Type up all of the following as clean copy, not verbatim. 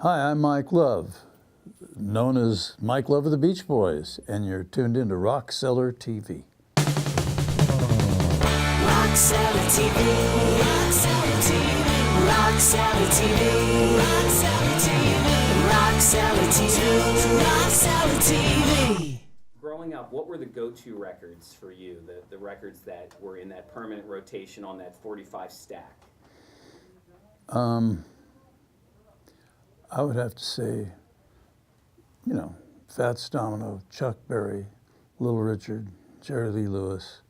Hi, I'm Mike Love, known as Mike Love of the Beach Boys, and you're tuned into Rock Cellar TV. Rock Cellar TV, Rock Cellar TV, Rock Cellar TV, Rock Cellar TV, Rock Cellar TV, Rock Cellar TV. Growing up, what were the go-to records for you? The records that were in that permanent rotation on that 45 stack? I would have to say, Fats Domino, Chuck Berry, Little Richard, Jerry Lee Lewis,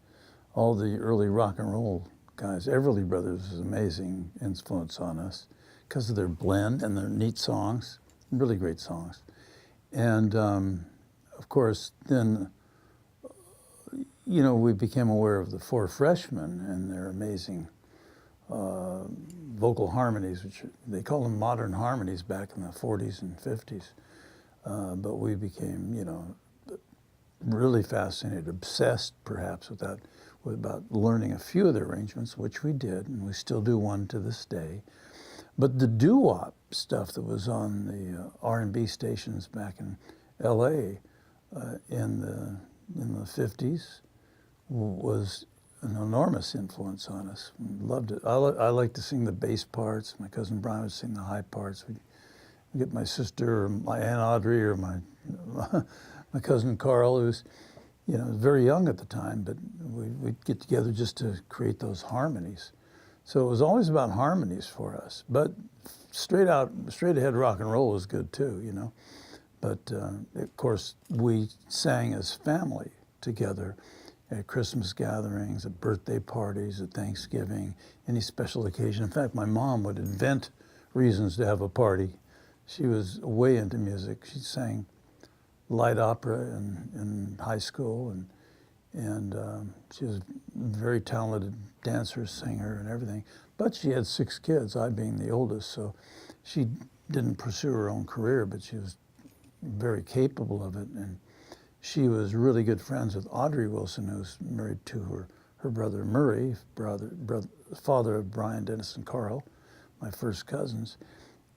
all the early rock and roll guys. Everly Brothers was an amazing influence on us because of their blend and their neat songs, really great songs. And of course, then, we became aware of the Four Freshmen and their amazing vocal harmonies, which they call them modern harmonies back in the 40s and 50s. But we became, really fascinated, obsessed perhaps about learning a few of the arrangements, which we did, and we still do one to this day. But the doo-wop stuff that was on the R&B stations back in L.A. In the 50s was an enormous influence on us. Loved it. I like to sing the bass parts. My cousin Brian would sing the high parts. We'd get my sister or my Aunt Audrey or my cousin Carl, who was, very young at the time, but we'd get together just to create those harmonies. So it was always about harmonies for us. But straight ahead rock and roll was good too, But of course, we sang as family together at Christmas gatherings, at birthday parties, at Thanksgiving, any special occasion. In fact, my mom would invent reasons to have a party. She was way into music. She sang light opera in high school, and she was a very talented dancer, singer, and everything. But she had 6 kids, I being the oldest, so she didn't pursue her own career, but she was very capable of it. And she was really good friends with Audrey Wilson, who's married to her brother Murray, father of Brian, Dennis, and Carl, my first cousins.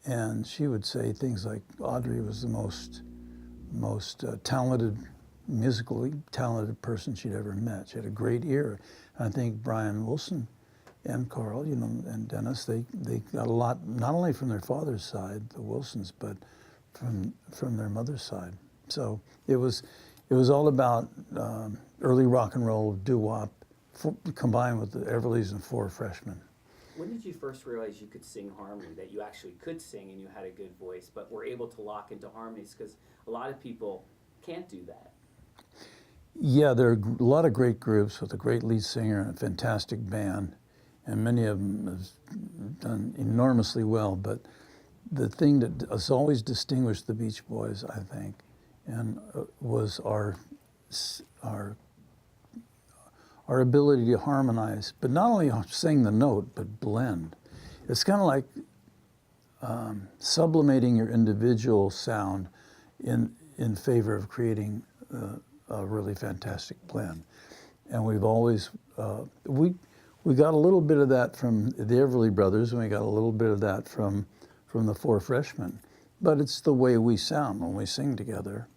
And she would say things like Audrey was the most talented, musically talented person she'd ever met. She had a great ear. And I think Brian Wilson and Carl, and Dennis, they got a lot, not only from their father's side, the Wilsons, but from their mother's side. So it was all about early rock and roll, doo-wop, combined with the Everlys and Four Freshmen. When did you first realize you could sing harmony, that you actually could sing and you had a good voice, but were able to lock into harmonies? Because a lot of people can't do that. Yeah, there are a lot of great groups with a great lead singer and a fantastic band, and many of them have done enormously well. But the thing that has always distinguished the Beach Boys, I think, and was our ability to harmonize, but not only sing the note, but blend. It's kind of like sublimating your individual sound in favor of creating a really fantastic blend. And we've always, we got a little bit of that from the Everly Brothers, and we got a little bit of that from the Four Freshmen. But it's the way we sound when we sing together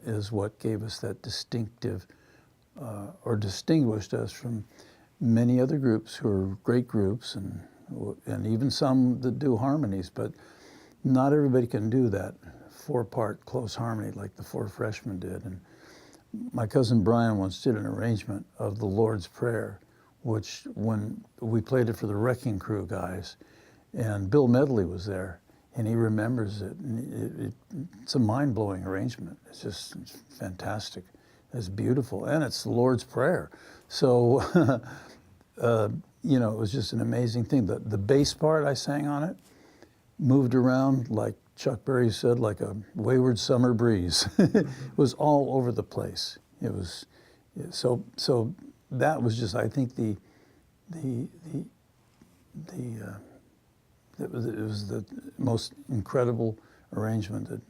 is what gave us that distinctive, or distinguished us from many other groups who are great groups, and even some that do harmonies, but not everybody can do that 4-part close harmony like the Four Freshmen did. And my cousin Brian once did an arrangement of the Lord's Prayer, which when we played it for the Wrecking Crew guys, and Bill Medley was there, and he remembers it. And it's a mind-blowing arrangement. It's just fantastic. It's beautiful, and it's the Lord's Prayer. So, it was just an amazing thing. The bass part I sang on it moved around, like Chuck Berry said, like a wayward summer breeze. It was all over the place. It was, so that was just, I think, it was the most incredible arrangement that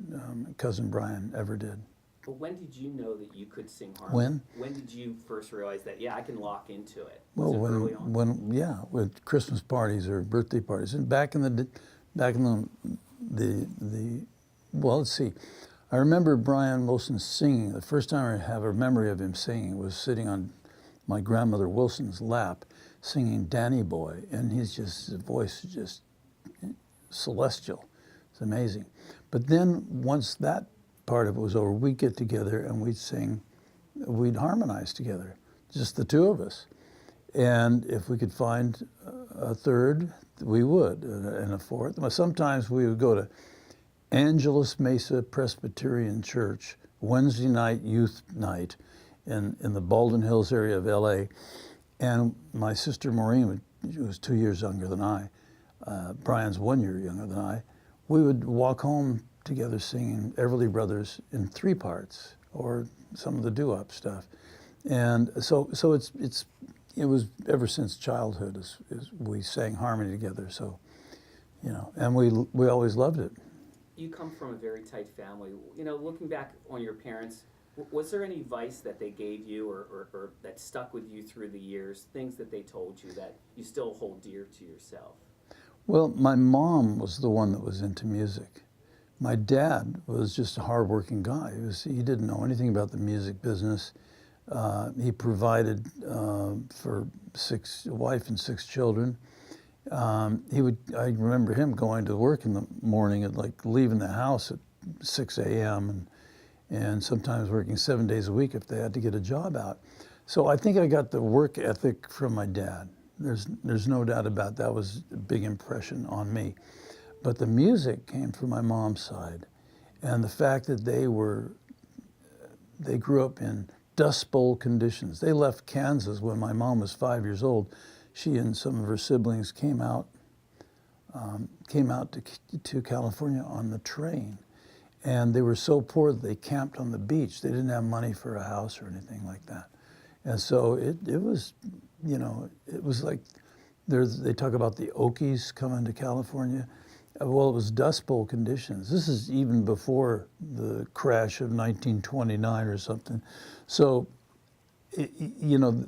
Cousin Brian ever did. But when did you know that you could sing harmony? When did you first realize that, I can lock into it? Was it early on? With Christmas parties or birthday parties. And back in the well, let's see. I remember Brian Wilson singing. The first time I have a memory of him singing was sitting on my grandmother Wilson's lap, singing Danny Boy, and his voice is just celestial. It's amazing. But then once that part of it was over, we'd get together and we'd sing, we'd harmonize together, just the two of us. And if we could find a third, we would, and a fourth. Sometimes we would go to Angeles Mesa Presbyterian Church, Wednesday night youth night in the Baldwin Hills area of LA. And my sister Maureen, who was 2 years younger than I, Brian's 1 year younger than I, we would walk home together singing Everly Brothers in 3 parts, or some of the doo-wop stuff. And so it was ever since childhood is we sang harmony together. So, you know, and we always loved it. You come from a very tight family. You know, looking back on your parents, was there any advice that they gave you or that stuck with you through the years, things that they told you that you still hold dear to yourself? Well, my mom was the one that was into music. My dad was just a hardworking guy. He didn't know anything about the music business. He provided for a wife and 6 children. I remember him going to work in the morning and like leaving the house at 6 a.m. and sometimes working 7 days a week if they had to get a job out. So I think I got the work ethic from my dad. There's no doubt about that. Was a big impression on me. But the music came from my mom's side, and the fact that they grew up in Dust Bowl conditions. They left Kansas when my mom was 5 years old. She and some of her siblings came out to California on the train. And they were so poor that they camped on the beach. They didn't have money for a house or anything like that. And so it was, you know, it was like, they talk about the Okies coming to California. Well, it was Dust Bowl conditions. This is even before the crash of 1929 or something. So, you know,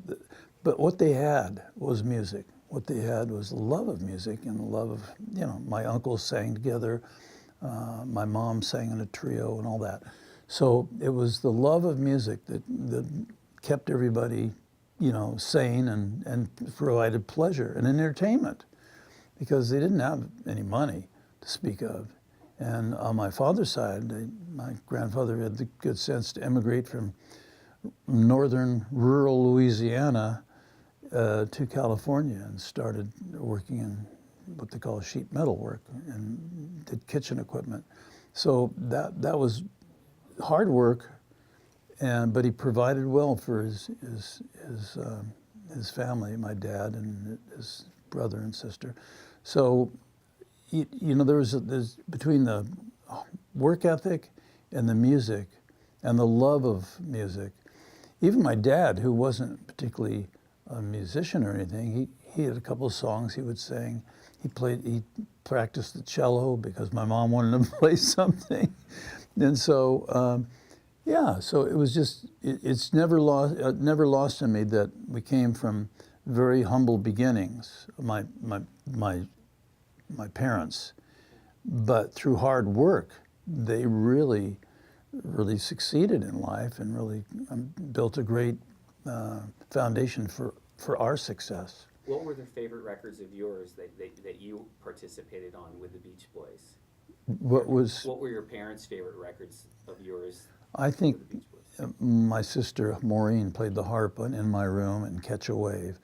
but what they had was music. What they had was the love of music and the love of, you know, my uncles sang together, my mom sang in a trio and all that. So it was the love of music that kept everybody, you know, sane and provided pleasure and entertainment, because they didn't have any money to speak of. And on my father's side, my grandfather had the good sense to emigrate from northern rural Louisiana to California and started working in what they call sheet metal work and did kitchen equipment. So that was hard work, but he provided well for his family, my dad and his brother and sister. So, you know, there's between the work ethic and the music and the love of music. Even my dad, who wasn't particularly a musician or anything, he had a couple of songs he would sing. He practiced the cello because my mom wanted him to play something. And so, yeah, so it was just, it's never lost on me that we came from very humble beginnings, my parents, but through hard work, they really succeeded in life and really built a great foundation for our success. What were their favorite records of yours that you participated on with the Beach Boys? What were your parents' favorite records of yours? I think with the Beach Boys? My sister Maureen played the harp In My Room and Catch a Wave.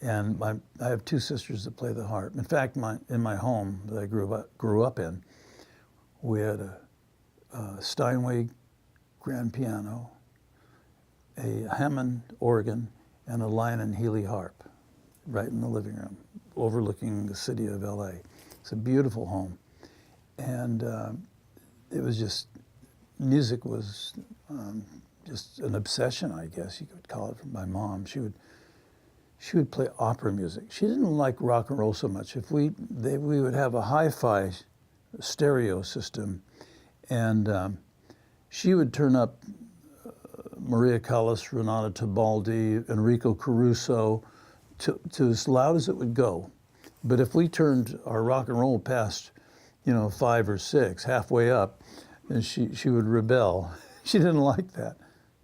And I have 2 sisters that play the harp. In fact, in my home that I grew up in, we had a Steinway grand piano, a Hammond organ, and a Lyon & Healy harp right in the living room, overlooking the city of LA. It's a beautiful home. And it was just, music was just an obsession, I guess you could call it, from my mom. She would play opera music. She didn't like rock and roll so much. We would have a hi-fi stereo system, and she would turn up Maria Callas, Renata Tebaldi, Enrico Caruso to as loud as it would go. But if we turned our rock and roll past, 5 or 6, halfway up, and she would rebel. She didn't like that.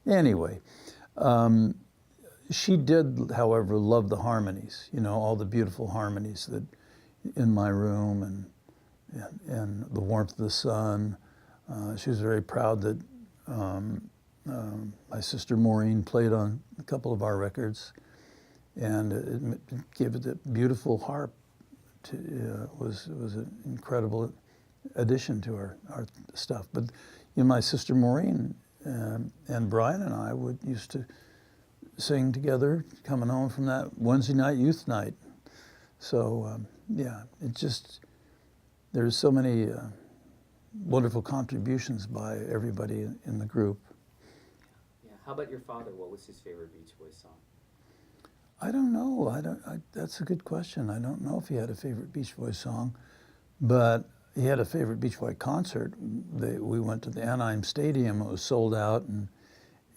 Anyway, she did, however, love the harmonies, all the beautiful harmonies that in my room and the warmth of the sun. She was very proud that my sister Maureen played on a couple of our records, and it gave it a beautiful harp. Was an incredible addition to our stuff. But my sister Maureen and Brian and I used to sing together, coming home from that Wednesday night youth night. So it just, there's so many wonderful contributions by everybody in the group. Yeah. How about your father? What was his favorite Beach Boys song? I don't know. That's a good question. I don't know if he had a favorite Beach Boys song, but he had a favorite Beach Boys concert. We went to the Anaheim Stadium. It was sold out,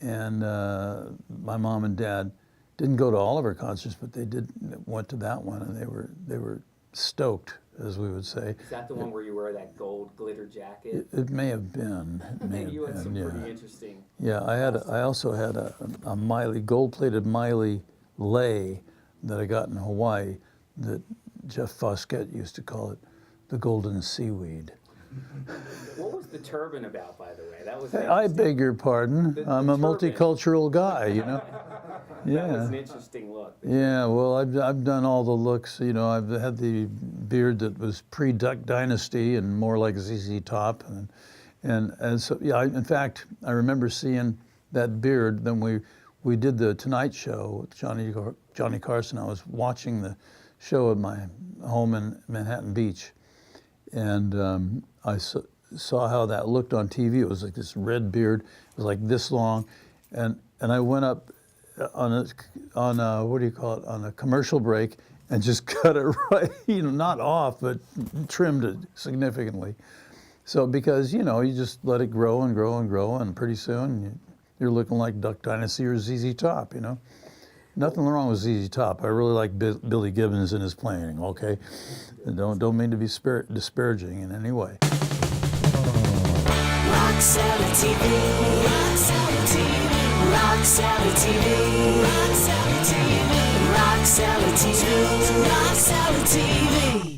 and my mom and dad didn't go to all of our concerts, but they went to that one, and they were stoked, as we would say. Is that the one where you wear that gold glitter jacket? It may have been. It may You had have some been, pretty interesting. Yeah, I also had a Miley, gold-plated Miley lei that I got in Hawaii that Jeff Foskett used to call it the golden seaweed. What was the turban about, by the way? That was. Hey, I beg your pardon. The I'm a turban. multicultural guy, That was Yeah. an interesting look. Yeah, well, I've done all the looks. I've had the beard that was pre-Duck Dynasty and more like ZZ Top, and so yeah. In fact, I remember seeing that beard. Then we did the Tonight Show with Johnny Carson. I was watching the show at my home in Manhattan Beach, and I saw how that looked on TV. It was like this red beard. It was like this long, and I went up on a what do you call it, on a commercial break, and just cut it right, not off, but trimmed it significantly. So because you just let it grow and grow and grow, and pretty soon you're looking like Duck Dynasty or ZZ Top. Nothing wrong with ZZ Top. I really like Billy Gibbons and his playing. Okay, and don't mean to be disparaging in any way. Roxella TV, Roxella TV, Roxella TV, Roxella TV, Roxella TV, Roxella TV.